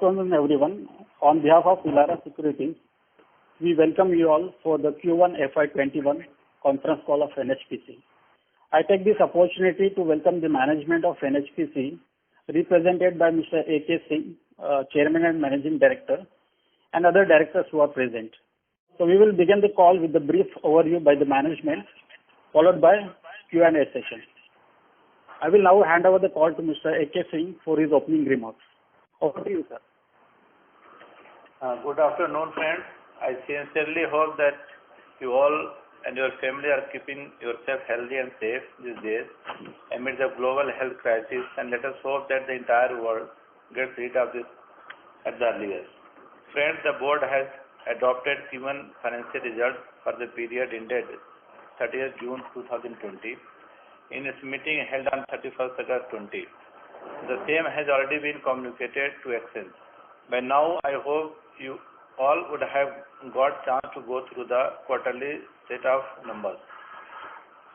afternoon, everyone. On behalf of Elara Securities, we welcome you all for the Q1 FY21 conference call of NHPC. I take this opportunity to welcome the management of NHPC, represented by Mr. A.K. Singh, Chairman and Managing Director, and other directors who are present. So we will begin the call with a brief overview by the management, followed by Q&A session. I will now hand over the call to Mr. A.K. Singh for his opening remarks. Over to you, sir. Good afternoon, friends. I sincerely hope that you all and your family are keeping yourself healthy and safe these days amid the global health crisis, and let us hope that the entire world gets rid of this at the earliest. Friends, the board has adopted Q1 financial results for the period ended 30th June 2020 in its meeting held on 31st August 20. The same has already been communicated to Exchange. By now, I hope you all would have got chance to go through the quarterly set of numbers.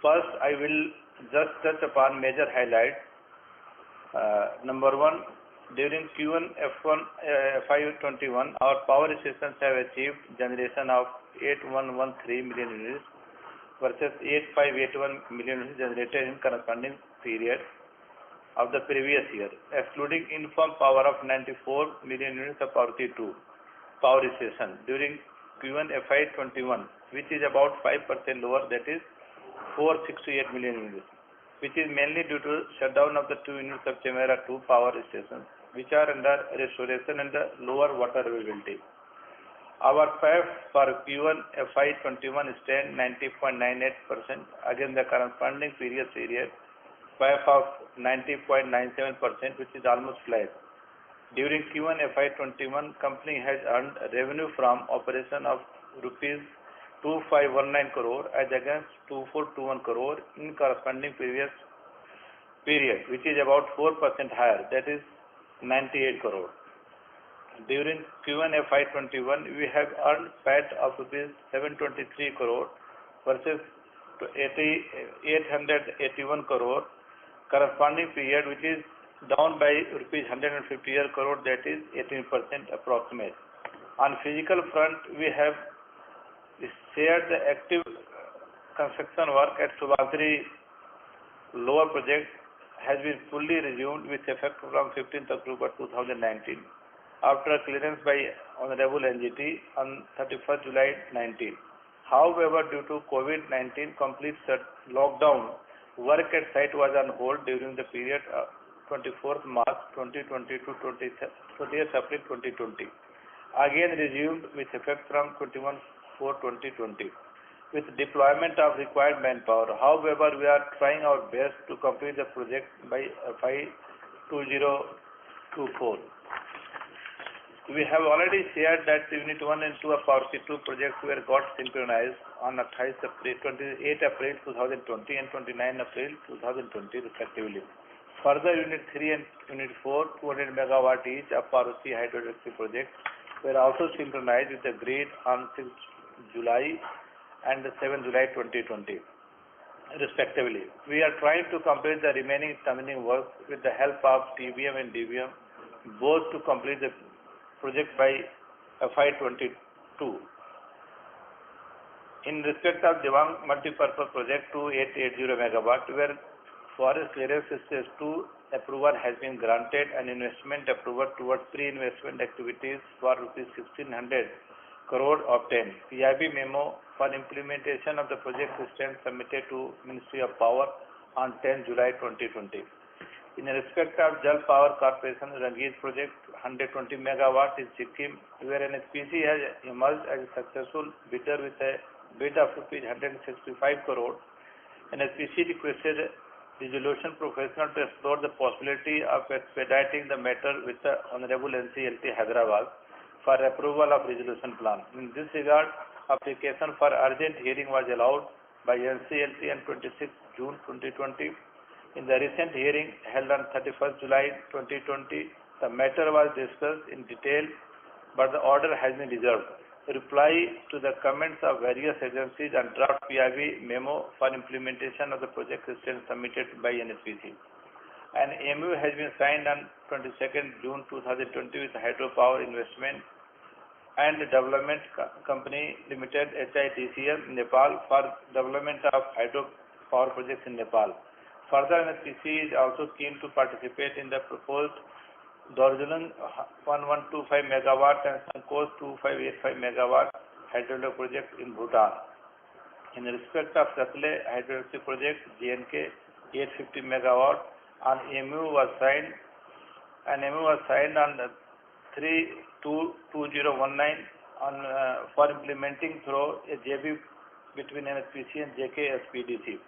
First, I will just touch upon major highlights. Number one, during Q1 FY21, our power stations have achieved generation of 8113 million units versus 8581 million units generated in corresponding period of the previous year, excluding informed power of 94 million units of Parvati 2 power station during Q1 FY21, which is about 5% lower, that is 468 million units, which is mainly due to shutdown of the 2 units of Chemera 2 power stations, which are under restoration and the lower water availability. Our PAF for Q1 FY21 stand 90.98% against the corresponding previous period PAF of 90.97%, which is almost flat. During Q1 FY21, company has earned revenue from operation of rupees 2519 crore as against 2421 crore in corresponding previous period, which is about 4% higher, that is 98 crore. During Q1 FY21, we have earned PAT of rupees 723 crore versus 881 crore corresponding period, which is down by rupees 158 crore, that is 18% approximate. On physical front, we have shared the active construction work at Subhadri lower project has been fully resumed with effect from 15th October 2019 after clearance by Honorable NGT on 31st July 19. However, due to COVID-19 complete lockdown, work at site was on hold during the period 24th March 2020 to 20th April 2020. Again resumed with effect from 21/4/2020 with deployment of required manpower. However, we are trying our best to complete the project by FY 2024. We have already shared that Unit 1 and 2 of Parvati 2 projects were got synchronized on 28 April 2020 and 29 April 2020 respectively. Further, Unit 3 and Unit 4, 200 megawatt each of Parvati hydroelectric projects were also synchronized with the grid on 6 July and 7 July 2020 respectively. We are trying to complete the remaining terminating work with the help of TBM and DBM, both to complete the project by FY22. In respect of Devang Multipurpose Project 2880 megawatt, where forest clearance stage 2 approval has been granted and investment approval towards pre-investment activities for rupees 1600 crore obtained. PIB memo for implementation of the project system submitted to Ministry of Power on 10 July 2020. In respect of Jal Power Corporation Rangit project 120 megawatt in Sikkim, where NHPC has emerged as a successful bidder with a bid of rupees 165 crore, NHPC requested resolution professional to explore the possibility of expediting the matter with the Honorable NCLT Hyderabad for approval of resolution plan. In this regard, application for urgent hearing was allowed by NCLT on 26 June 2020. In the recent hearing held on 31st July 2020, the matter was discussed in detail, but the order has been reserved. Reply to the comments of various agencies and draft PIB memo for implementation of the project system submitted by NHPC. An MOU has been signed on 22nd June 2020 with Hydropower Investment and Development Company Limited HITCL Nepal for development of hydropower projects in Nepal. Further, NHPC is also keen to participate in the proposed Darjeeling 1125 megawatt and Sankos 2585 megawatt hydroelectric project in Bhutan. In respect of Ratle hydroelectric project JNK 850 megawatt, an MOU was signed on 3/2/2019 for implementing through a JV between NHPC and JK SPDC.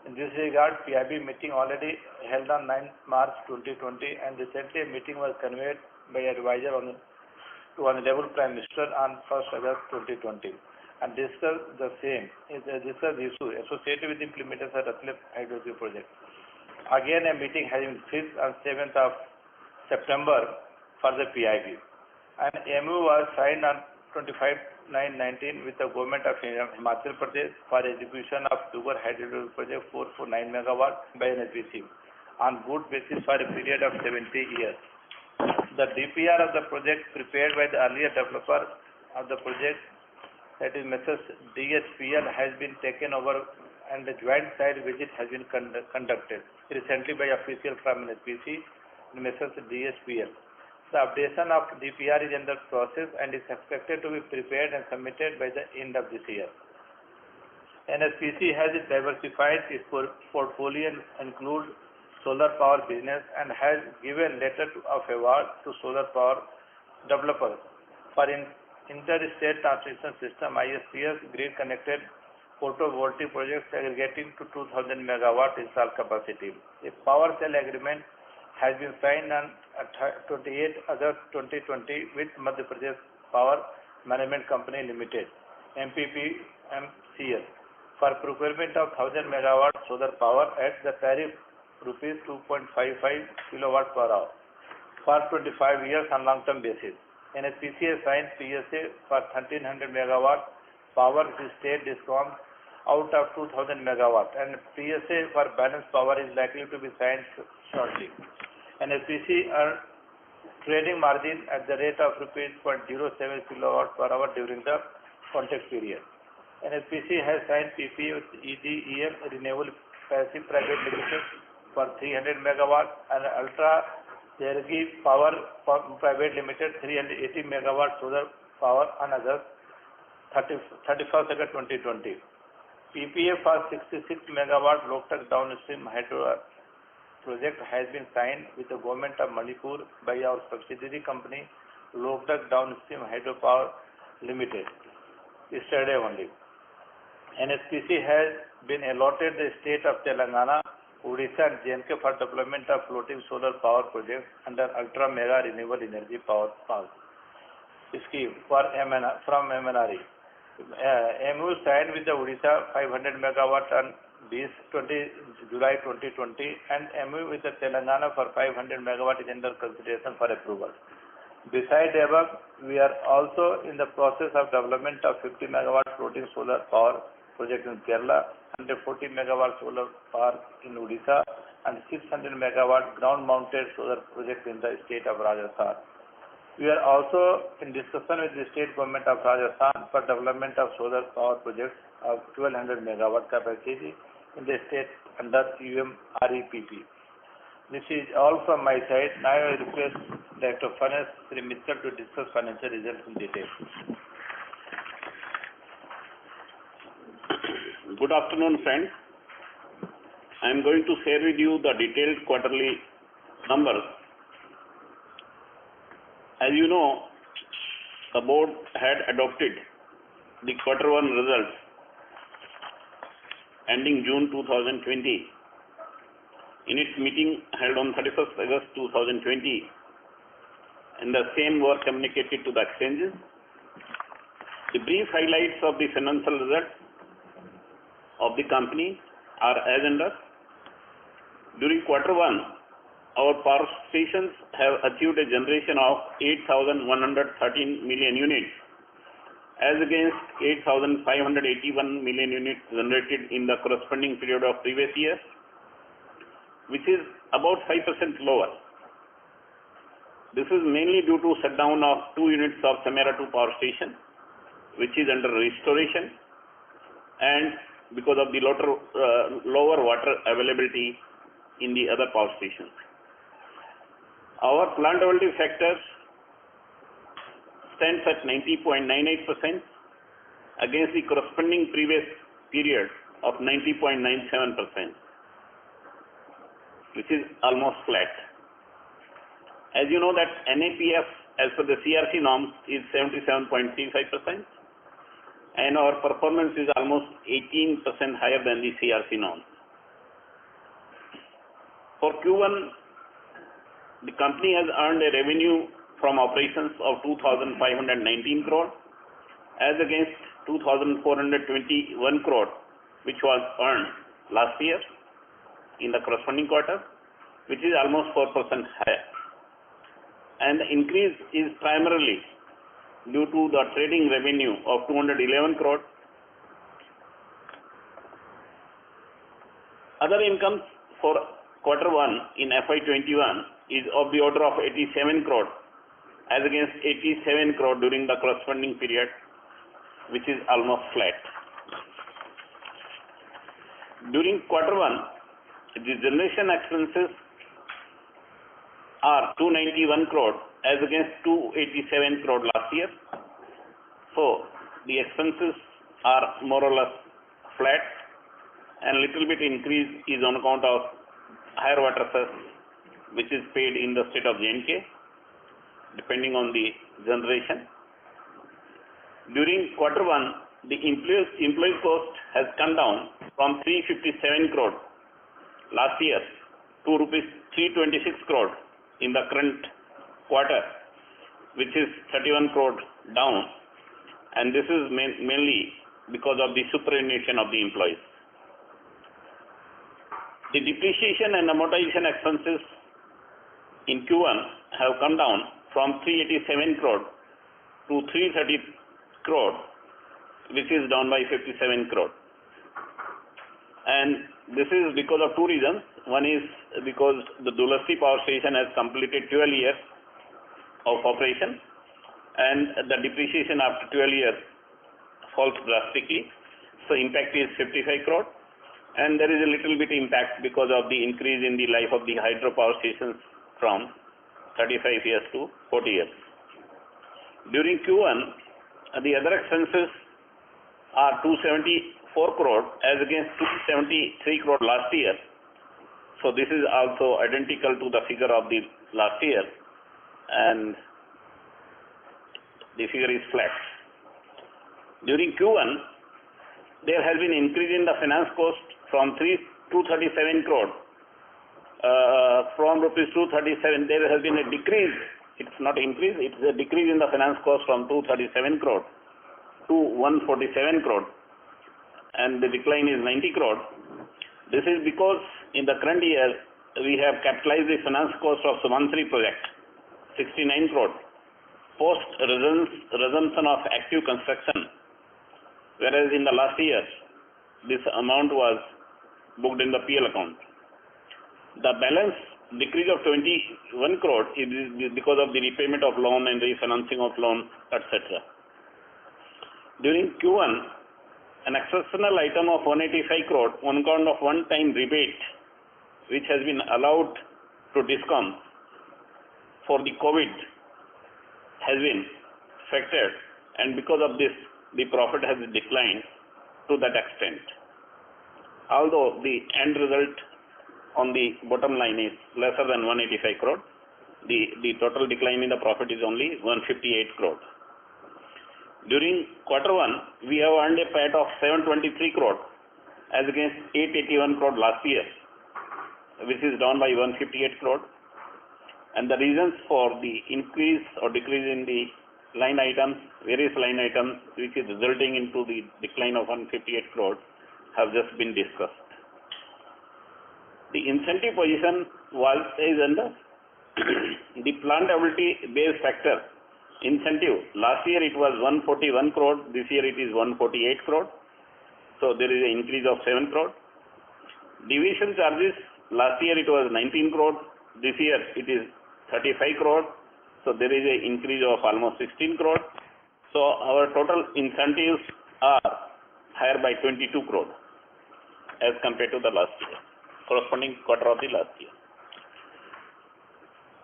In this regard, PIB meeting already held on 9 March 2020, and recently a meeting was convened by advisor to Honorable Prime Minister on 1st August 2020 and discussed the same. Discussed the issue associated with the implementation of Ratle hydroelectric project. Again, a meeting has been fixed on 7th of September for the PIB. An MOU was signed on 25/9/19 with the government of Himachal Pradesh for execution of Dugar hydroelectric project 449 megawatt by NHPC on good basis for a period of 70 years. The DPR of the project prepared by the earlier developer of the project, that is Messrs. DHPL, has been taken over and the joint site visit has been conducted recently by officials from NHPC and Messrs. DHPL. The updation of DPR is under process and is expected to be prepared and submitted by the end of this year. NHPC has diversified its portfolio and includes solar power business and has given letter of award to solar power developers for interstate transmission system ISTS grid connected photovoltaic projects aggregating to 2000 megawatt installed capacity. A power sale agreement has been signed on 28 August 2020 with Madhya Pradesh Power Management Company Limited MPPMCL for procurement of 1000 megawatt solar power at the tariff rupees 2.55 kilowatt per hour for 25 years on long-term basis. NHPC has signed PSA for 1300 megawatt power to state discoms out of 2000 megawatt, and PSA for balance power is likely to be signed shortly. NHPC earned trading margin at the rate of rupees 0.07 kilowatt per hour during the contract period. NHPC has signed PPA with EDEM Renewable Passive Private Limited for 300 megawatt and Ultra Cherokee Power Private Limited 380 megawatt solar power on August 31st August 2020. PPA for 66 megawatt Loktak downstream hydro project has been signed with the government of Manipur by our subsidiary company Loktak Downstream Hydropower Limited yesterday only. NHPC has been allotted the state of Telangana, Odisha and JNK for development of floating solar power projects under Ultra Mega Renewable Energy Power scheme from MNRE. MOU signed with the Odisha 500 megawatt on 20 July 2020 and MOU with the Telangana for 500 megawatt is under consideration for approval. Besides the above, we are also in the process of development of 50 megawatt floating solar power project in Kerala, 140 megawatt solar park in Odisha and 600 megawatt ground mounted solar project in the state of Rajasthan. We are also in discussion with the state government of Rajasthan for development of solar power projects of 1200 megawatt capacity in the state under UMREPP. This is all from my side. Now I request Director of Finance, Sri Mittal, to discuss financial results in detail. Good afternoon, friends. I am going to share with you the detailed quarterly numbers. As you know, the board had adopted the quarter one results ending June 2020 in its meeting held on 31st August 2020, and the same were communicated to the exchanges. The brief highlights of the financial results of the company are as under. During quarter one, our power stations have achieved a generation of 8,113 million units as against 8,581 million units generated in the corresponding period of previous year, which is about 5% lower. This is mainly due to shutdown of 2 units of Samara 2 power station, which is under restoration, and because of the lower water availability in the other power stations. Our plant availability factor stands at 90.98% against the corresponding previous period of 90.97%, which is almost flat. As you know that NAPF as per the CRC norms is 77.35%, and our performance is almost 18% higher than the CRC norms. For Q1, the company has earned a revenue from operations of 2,519 crore as against 2,421 crore, which was earned last year in the corresponding quarter, which is almost 4% higher. And the increase is primarily due to the trading revenue of 211 crore. Other income for Q1 in FY21 is of the order of 87 crore as against 87 crore during the corresponding period, which is almost flat. During Q1, the generation expenses are 291 crore as against 287 crore last year. So the expenses are more or less flat, and little bit increase is on account of higher water cess, which is paid in the state of J&K, depending on the generation. During Q1, the employee cost has come down from 357 crore last year to rupees 326 crore in the current quarter, which is 31 crore down, and this is mainly because of the superannuation of the employees. The depreciation and amortization expenses in Q1 have come down from 387 crore to 330 crore, which is down by 57 crore. And this is because of two reasons. One is because the Dulhasti power station has completed 12 years of operation, and the depreciation after 12 years falls drastically. So impact is 55 crore, and there is a little bit impact because of the increase in the life of the hydropower stations from 35 years to 40 years. During Q1, the other expenses are 274 crore as against 273 crore last year. So this is also identical to the figure of the last year, and the figure is flat. During Q1, there has been increase in the finance cost from 237 crore. From rupees 237, there has been a decrease. It's not increase, it's a decrease in the finance cost from 237 crore to 147 crore, and the decline is 90 crore. This is because in the current year, we have capitalized the finance cost of Subansiri project, 69 crore, post resumption of active construction, whereas in the last year, this amount was booked in the PL account. The balance decrease of 21 crore is because of the repayment of loan and refinancing of loan, etc. During Q1, an exceptional item of 185 crore on account of one-time rebate, which has been allowed to DISCOM for the COVID, has been factored, and because of this, the profit has declined to that extent. Although the end result on the bottom line is lesser than 185 crore, the total decline in the profit is only 158 crore. During Q1, we have earned a PAT of 723 crore as against 881 crore last year, which is down by 158 crore. And the reasons for the increase or decrease in the line items, various line items, which is resulting into the decline of 158 crore, have just been discussed. The incentive position is under the plant ability base factor incentive. Last year it was 141 crore, this year it is 148 crore. So there is an increase of 7 crore. Deviation charges Last year it was 19 crore. This year it is 35 crore. So there is an increase of almost 16 crore. So our total incentives are higher by 22 crore as compared to the last year, corresponding quarter of the last year.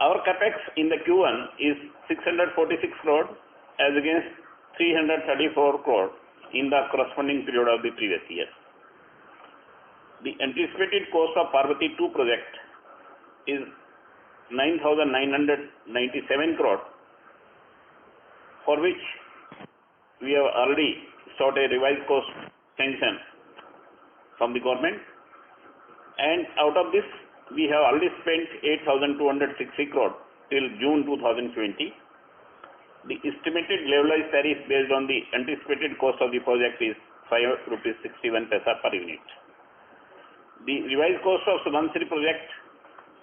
Our capex in the Q1 is 646 crore as against 334 crore in the corresponding period of the previous year. The anticipated cost of Parbati 2 project is 9,997 crore, for which we have already sought a revised cost sanction from the government, and out of this we have already spent 8,260 crore till June 2020. The estimated levelized tariff based on the anticipated cost of the project is 5 rupees 61 paisa per unit. The revised cost of Subansiri project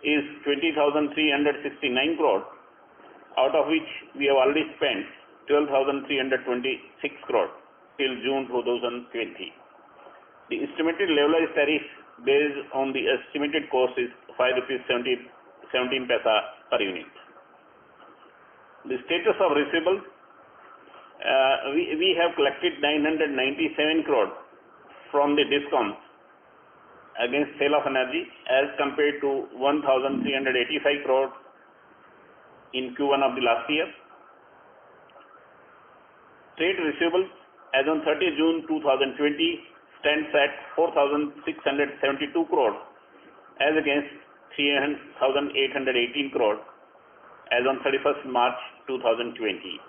is 20,369 crore, out of which we have already spent 12,326 crore till June 2020. The estimated levelized tariff based on the estimated cost is 5 rupees 17 paisa per unit. The status of receivables, we have collected 997 crore from the DISCOMs against sale of energy as compared to 1,385 crore in Q1 of the last year. Trade receivables as on 30 June 2020 stands at 4,672 crore as against 3,818 crore as on 31st March 2020.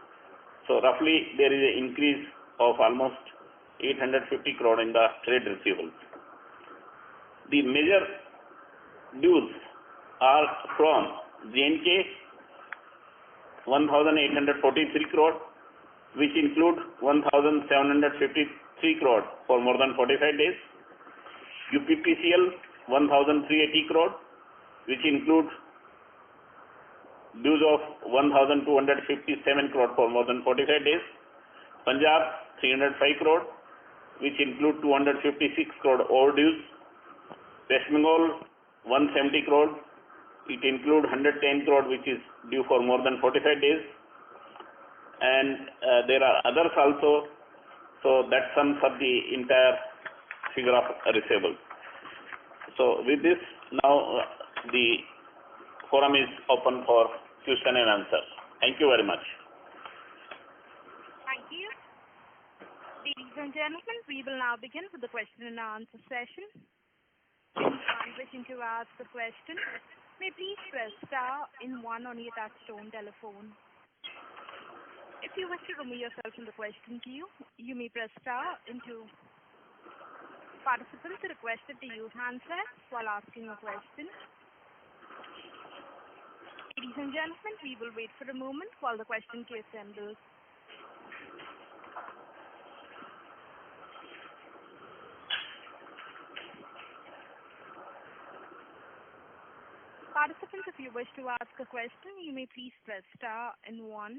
So roughly there is an increase of almost 850 crore in the trade receivables. The major dues are from J&K 1,843 crore, which include 1,753 crore for more than 45 days. UPPCL 1,380 crore, which include dues of 1,257 crore for more than 45 days. Punjab 305 crore, which include 256 crore overdues. West Bengal 170 crore, it include 110 crore which is due for more than 45 days, and there are others also. So that sums up the entire figure of receivables. So with this, now the forum is open for question and answer. Thank you very much. Thank you. Ladies and gentlemen, we will now begin with the question and answer session. Anyone wishing to ask a question may please press star and 1 on your touchtone telephone. If you wish to remove yourself from the question queue, you may press star and 2. Participants are requested to use handsets while asking a question. Ladies and gentlemen, we will wait for a moment while the question queue assembles. Participants, if you wish to ask a question, you may please press star and 1.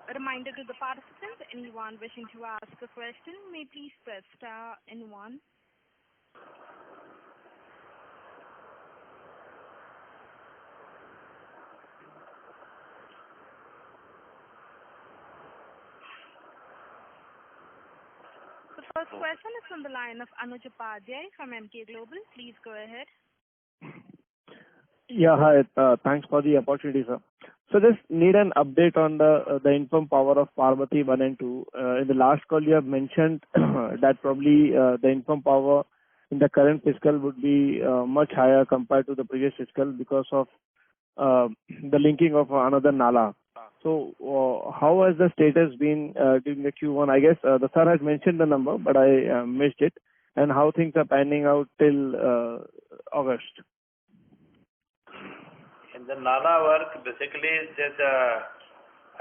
A reminder to the participants, anyone wishing to ask a question may please press star and 1. The first question is from the line of Anuj Upadhyay from Emkay Global. Please go ahead. Yeah, hi. Thanks for the opportunity, sir. So just need an update on the informed power of Parbati 1 and 2. In the last call, you have mentioned that probably the informed power in the current fiscal would be much higher compared to the previous fiscal because of the linking of another Nala. So how has the status been during the Q1? I guess the sir has mentioned the number, but I missed it. And how things are panning out till August? In the Nala work, basically there's a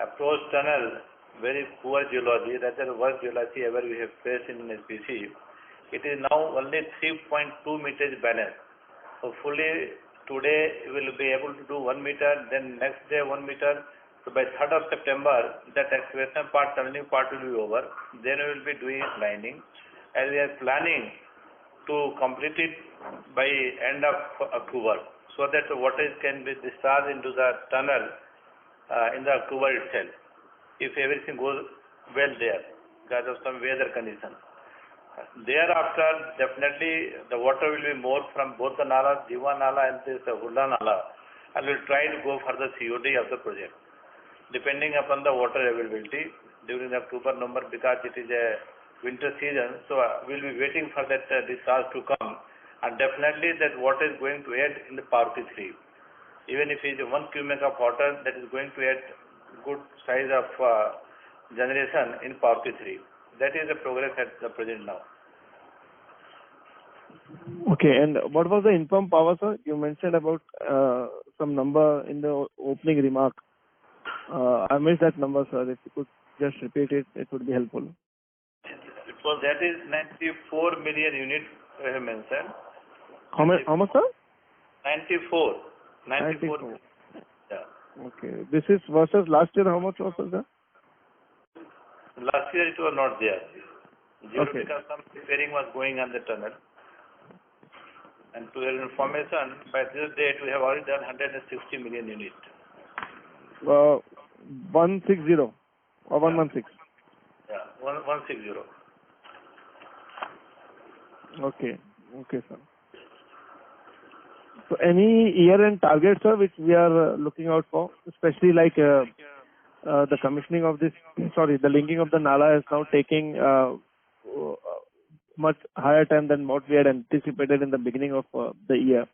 approach tunnel, very poor geology, that's the worst geology ever we have faced in SPC. It is now only 3.2 meters balance. So fully today we will be able to do 1 meter, then next day 1 meter, So by 3rd of September, that excavation part, tunneling part will be over. Then we will be doing lining, and we are planning to complete it by end of October, so that the water can be discharged into the tunnel in the October itself, if everything goes well there, because of some weather condition. Thereafter, definitely the water will be more from both the Nala, Diva Nala and this Hulla Nala, and we'll try to go for the COD of the project, depending upon the water availability during the October, November, because it is a winter season, so we'll be waiting for that discharge to come, and definitely that water is going to add in the Parvati 3. Even if it is 1 cubic of water, that is going to add good size of generation in Parvati 3. That is the progress at the present now. Okay, and what was the informed power, sir? You mentioned about some number in the opening remark. I missed that number, sir. If you could just repeat it, it would be helpful. So that is 94 million units I have mentioned. How much, sir? 94. 94. Yeah. Okay. This is versus last year, how much was it, sir? Last year it was not there. Zero, Okay. because some repairing was going on the tunnel. And to your information, by this date we have already done 160 million units. 160 or 116? Yeah, 160. Okay. Okay, sir. So any year-end target, sir, which we are looking out for, especially like the commissioning of this, the linking of the Nala is now taking much higher time than what we had anticipated in the beginning of the year.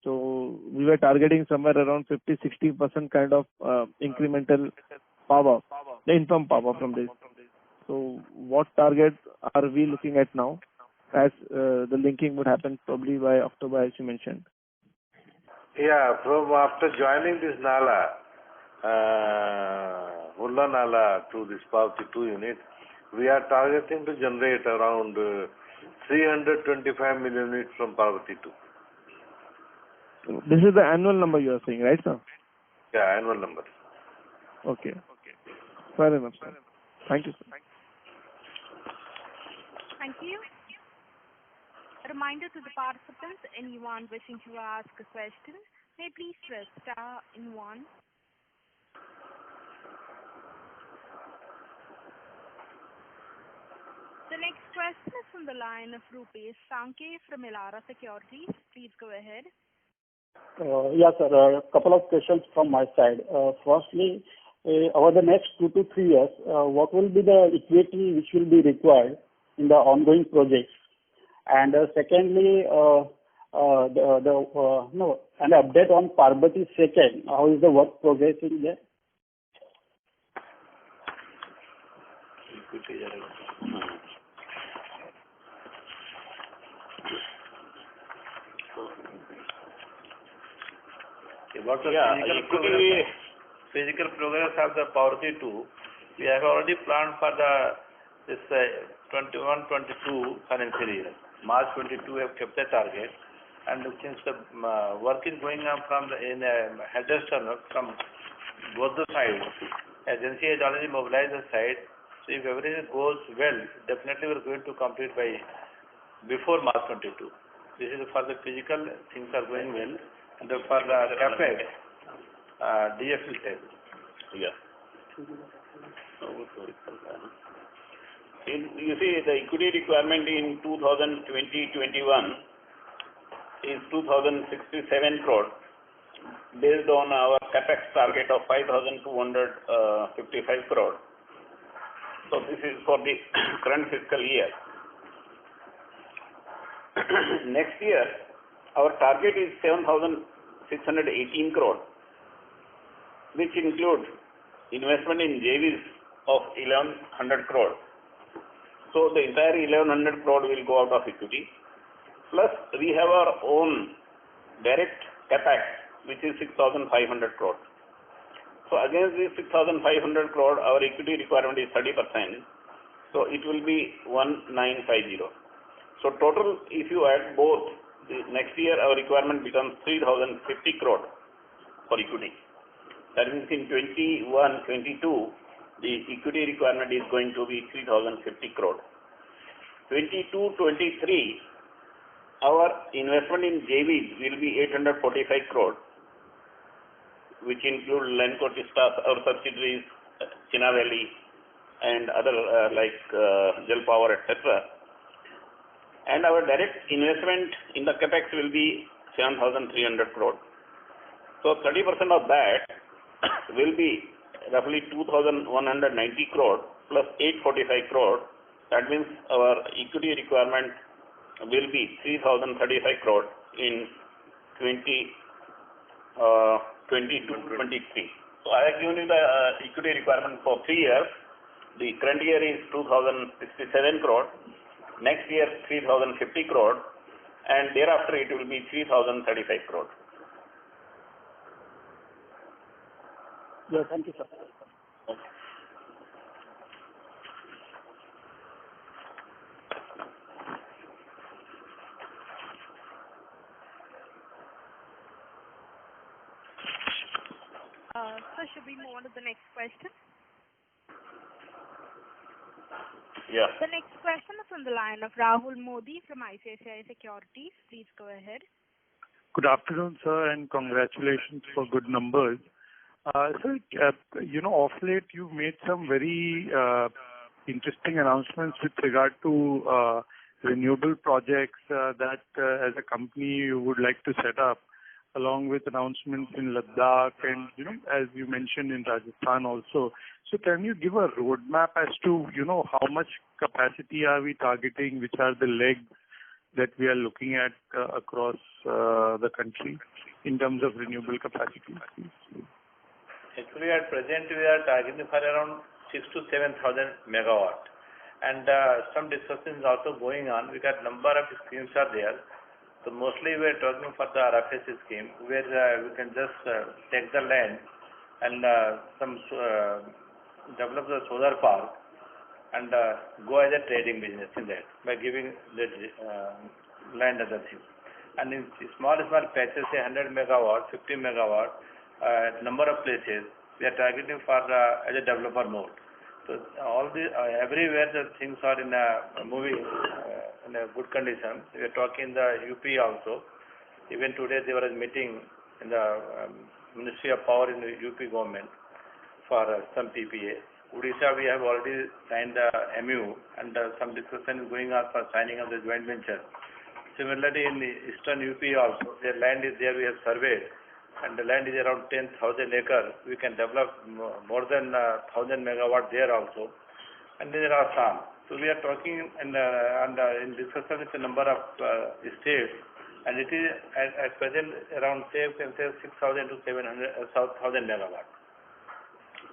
So we were targeting somewhere around 50-60% kind of incremental power, the informed power from this. So what target are we looking at now, as the linking would happen probably by October, as you mentioned? Yeah, from after joining this Nala, Hulla Nala to this Parvati 2 unit, we are targeting to generate around 325 million units from Parvati 2. This is the annual number you are saying, right, sir? Yeah, annual number. Okay. Fair enough, sir. Thank you, sir. Thank you. A reminder to the participants, anyone wishing to ask a question, may please press star in 1. The next question is from the line of Rupesh Sankhe from Elara Securities. Please go ahead. Yes, sir. A couple of questions from my side. Firstly, over the next 2 to 3 years, what will be the equity which will be required in the ongoing projects? And secondly, an update on Parvati 2nd. How is the work progressing there? About the physical progress of the Parvati 2, we have already planned for this 21-22 financial year. March 22 we have kept the target, and since the work is going on from in headers tunnel from both the sides, agency has already mobilized the site. So if everything goes well, definitely we are going to complete before March 22. This is for the physical, things are going well. And for the CapEx, DF will tell. Yeah. You see, the equity requirement in 2020-21 is 2,067 crore, based on our CapEx target of 5,255 crore. So this is for the current fiscal year. Next year, our target is 7,618 crore, which includes investment in JVs of 1,100 crore. So the entire 1,100 crore will go out of equity. Plus we have our own direct CapEx, which is 6,500 crore. So against this 6,500 crore, our equity requirement is 30%. So it will be 1,950. So total, if you add both, next year our requirement becomes 3,050 crore for equity. That means in 21-22, the equity requirement is going to be 3,050 crore. 22-23, our investment in JVs will be 845 crore, which include Lanco Tistas, our subsidiaries, China Valley, and other like Jal Power, etc. And our direct investment in the capex will be 7,300 crore. So 30% of that will be roughly 2,190 crore plus 845 crore. That means our equity requirement will be 3,035 crore in 22-23. So I have given you the equity requirement for 3 years. The current year is 2,067 crore. Next year 3,050 crore, and thereafter it will be 3,035 crore. Yeah, thank you, sir. So should we move on to the next question? Yeah. The next question is on the line of Rahul Modi from ICICI Securities. Please go ahead. Good afternoon, sir, and congratulations for good numbers. Sir, of late you've made some very interesting announcements with regard to renewable projects that as a company you would like to set up, along with announcements in Ladakh and, as you mentioned in Rajasthan also. So can you give a roadmap as to, how much capacity are we targeting, which are the legs that we are looking at across the country in terms of renewable capacity? Actually, at present we are targeting for around 6,000 to 7,000 megawatt, and some discussions also going on. We got number of schemes are there. So mostly we are talking for the RFS scheme, where we can just take the land and develop the solar park and go as a trading business in that by giving the land other things. And in small patches, say 100 megawatt, 50 megawatt, number of places we are targeting for as a developer mode. So all the everywhere the things are in moving in a good condition. We are talking the UP also. Even today there was a meeting in the Ministry of Power in the UP government for some PPA. Odisha we have already signed the MU, and some discussion is going on for signing of the joint venture. Similarly in the eastern UP also, their land is there, we have surveyed, and the land is around 10,000 acres. We can develop more than 1,000 megawatt there also. And there are some. So we are talking and in discussion with a number of states, and it is at present around say 6,000 to 7,000 megawatt.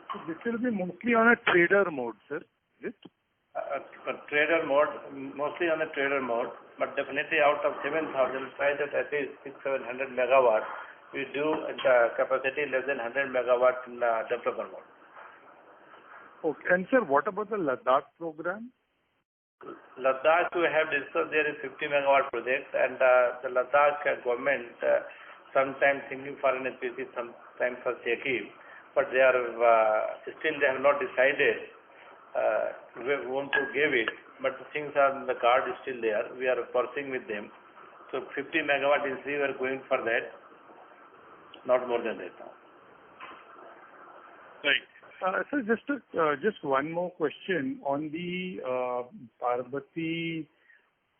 So this will be mostly on a trader mode, sir, is it? Trader mode, mostly on a trader mode, but definitely out of 7,000, try that at least 600-700 megawatt. We do the capacity less than 100 megawatt in the developer mode. Okay. And sir, what about the Ladakh program? Ladakh, we have discussed there is 50 megawatt project, and the Ladakh government sometimes thinking for an SPC, sometimes for SECI, but they are still they have not decided we want to give it, but the things are the card is still there. We are pursuing with them. So 50 megawatt is we are going for that, not more than that now. Right. So just one more question on the Parbati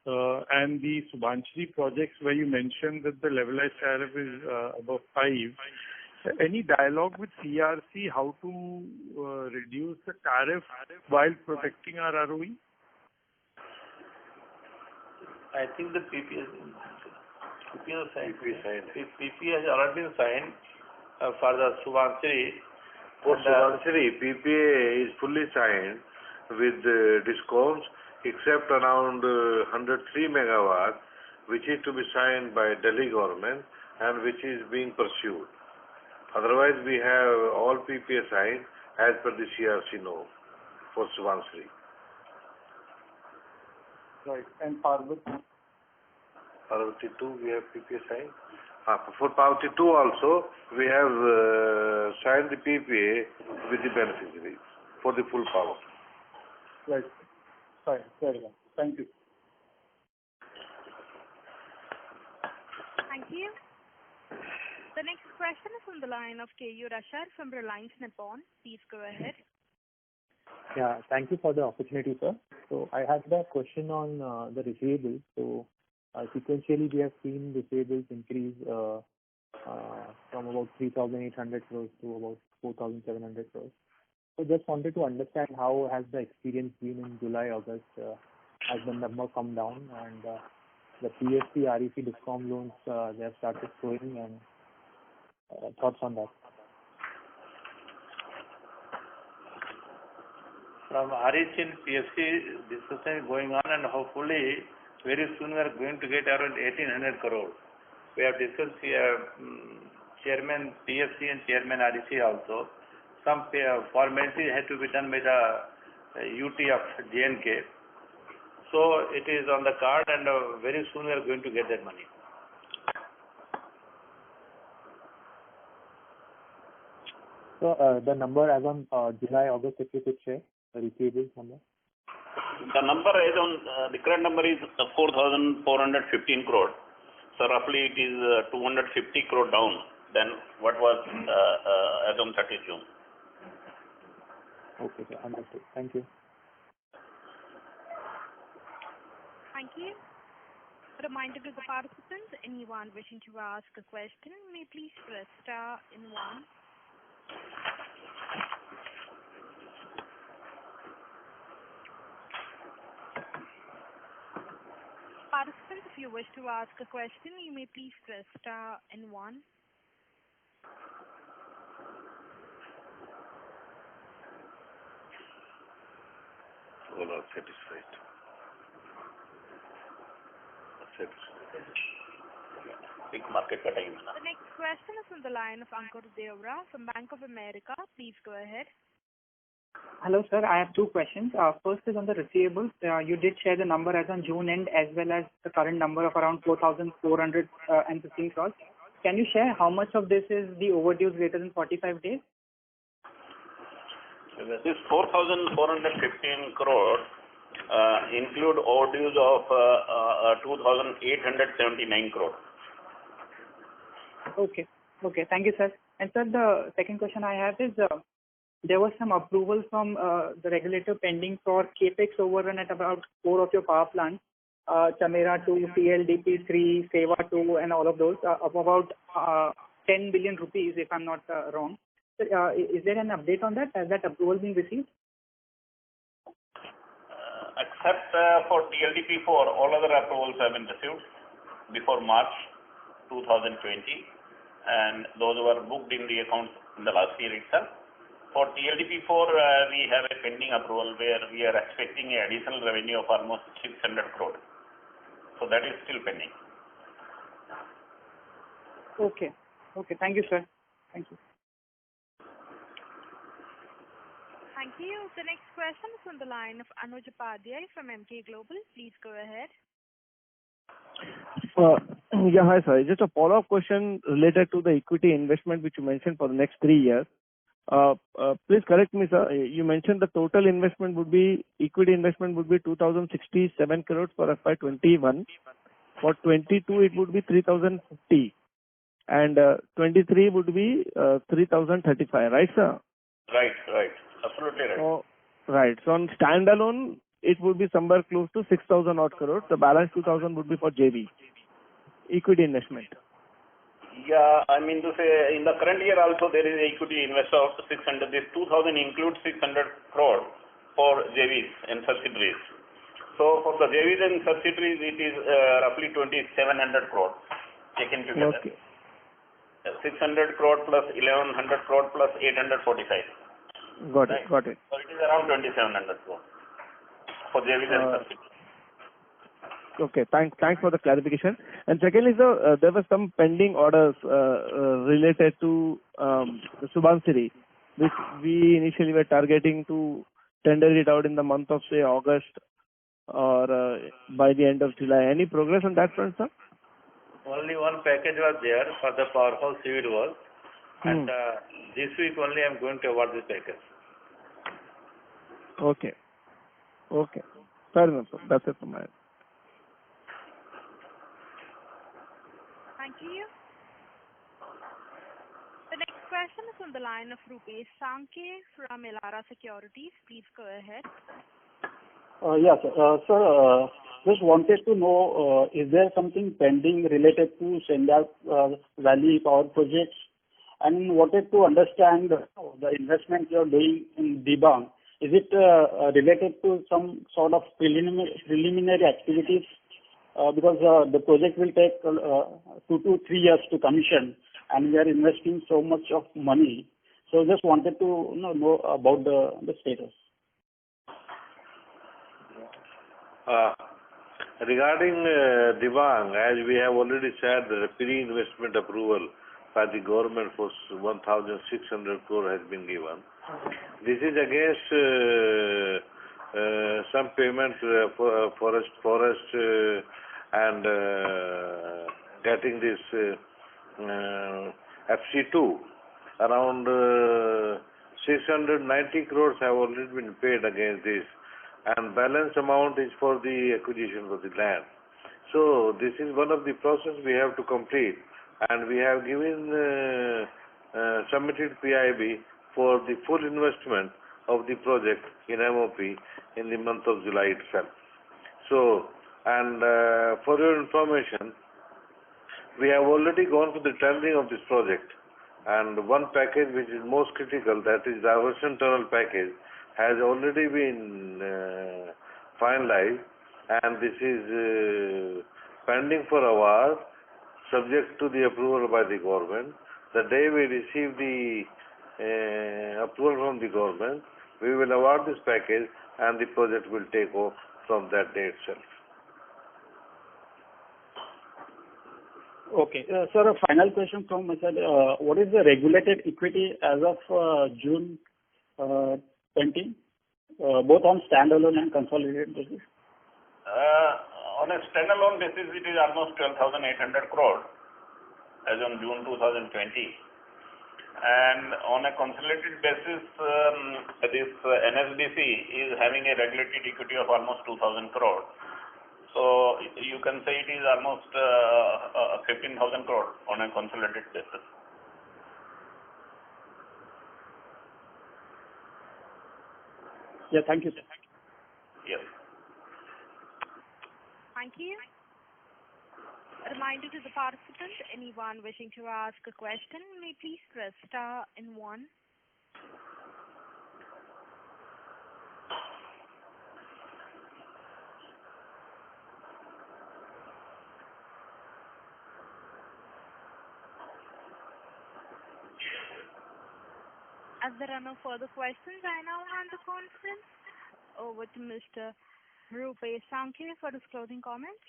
and the Subansiri projects where you mentioned that the levelized tariff is above 5. Any dialogue with CRC how to reduce the tariff while protecting our ROE? I think the PP has already been signed for the Subansiri. For Subansiri, PPA is fully signed with DISCOMs except around 103 megawatt, which is to be signed by Delhi government and which is being pursued. Otherwise, we have all PPA signed as per the CRC note for Subansiri. Right. And Parbati? Parbati too, we have PPA signed. For Parbati 2 also, we have signed the PPA with the beneficiaries for the full power. Right. Fine. Very well. Thank you. Thank you. The next question is on the line of K.U. Rashar from Reliance Nippon. Please go ahead. Yeah, thank you for the opportunity, sir. So I had a question on the receivables. So sequentially, we have seen receivables increase from about 3,800 crores to about 4,700 crores. So just wanted to understand how has the experience been in July, August? Has the number come down, and the PSP, REC, Discom loans they have started flowing, and thoughts on that? From REC and PSC, discussion is going on, and hopefully very soon we are going to get around 1,800 crore. We have discussed Chairman PSC and Chairman REC also. Some formalities had to be done by the UT of J&K. So it is on the card, and very soon we are going to get that money. So the number as on July, August, if you could share the receivables number. The number is on, the current number is 4,415 crore. So roughly it is 250 crore down than what was as on 30th June. Okay, sir. Understood. Thank you. Thank you. A reminder to the participants, anyone wishing to ask a question, may please press star in one. Participants, if you wish to ask a question, you may please press star and one. All are satisfied. Big market ka time na. The next question is on the line of Ankur Deora from Bank of America. Please go ahead. Hello, sir. I have two questions. First is on the receivables. You did share the number as on June end as well as the current number of around 4,415 crores. Can you share how much of this is the overdue greater than 45 days? This 4,415 crore include overdues of 2,879 crore. Okay. Thank you, sir. And sir, the second question I have is there was some approval from the regulator pending for capex overrun at about 4 of your power plants, Chamera 2, PLDP 3, Seva 2, and all of those of about 10 billion rupees, if I'm not wrong. So, is there an update on that? Has that approval been received? Except for TLDP4, all other approvals have been received before March 2020, and those were booked in the accounts in the last year itself. For TLDP4, we have a pending approval where we are expecting an additional revenue of almost 600 crore. So that is still pending. Okay. Thank you, sir. Thank you. Thank you. The next question is on the line of Anuj Upadhyay from Emkay Global. Please go ahead. Yeah, hi, sir. Just a follow-up question related to the equity investment which you mentioned for the next 3 years. Please correct me, sir. You mentioned the total investment would be, equity investment would be 2,067 crores for FY21. For 22, it would be 3,050. And 23 would be 3,035, right, sir? Right. Absolutely right. So, right. So on standalone, it would be somewhere close to 6,000 odd crores. The balance 2,000 would be for JV, equity investment. Yeah, I mean to say, in the current year also there is equity investor of 600. This 2,000 includes 600 crore for JVs and subsidiaries. So for the JVs and subsidiaries, it is roughly 2,700 crore taken together. Okay. 600 crore plus 1,100 crore plus 845. Got it. So it is around 2,700 crore for JVs and subsidiaries. Okay, thanks for the clarification. And secondly, sir, there were some pending orders related to the Subansiri, which we initially were targeting to tender it out in the month of, say, August or by the end of July. Any progress on that front, sir? only one package was there for the powerhouse civil work, and this week only I am going to award this package. Okay. Okay. Fair enough, sir. That's it from my end. Thank you. The next question is on the line of Rupesh Sankhe from Elara Securities. Please go ahead. Yes, sir. Just wanted to know, is there something pending related to Sandhya Valley power projects? And wanted to understand the investment you are doing in Dibang. Is it related to some sort of preliminary activities? Because the project will take 2 to 3 years to commission, and we are investing so much of money. So just wanted to know about the status. Regarding Dibang, as we have already said, the pre-investment approval by the government for 1,600 crore has been given. This is against some payment for forest and getting this FC2. Around 690 crores have already been paid against this, and balance amount is for the acquisition of the land. So this is one of the process we have to complete, and we have given submitted PIB for the full investment of the project in MOP in the month of July itself. So, and for your information, we have already gone to the tendering of this project, and one package which is most critical, that is the diversion tunnel package, has already been finalized, and this is pending for award, subject to the approval by the government. The day we receive the approval from the government, we will award this package, and the project will take off from that day itself. Okay. Sir, a final question from my side. What is the regulated equity as of June 20, both on standalone and consolidated basis? On a standalone basis, it is almost 12,800 crore as on June 2020. And on a consolidated basis, this NSDC is having a regulated equity of almost 2,000 crore. So you can say it is almost 15,000 crore on a consolidated basis. Yeah, thank you, sir. Yes. Thank you. A reminder to the participants, anyone wishing to ask a question, may please press star and 1. As there are no further questions, I now hand the conference over to Mr. Rupesh Sankhe for his closing comments.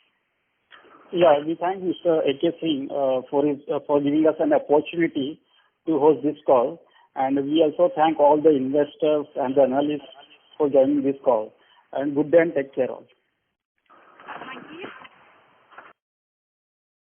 Yeah, we thank Mr. A.K. Singh for giving us an opportunity to host this call, and we also thank all the investors and the analysts for joining this call. And good day and take care all.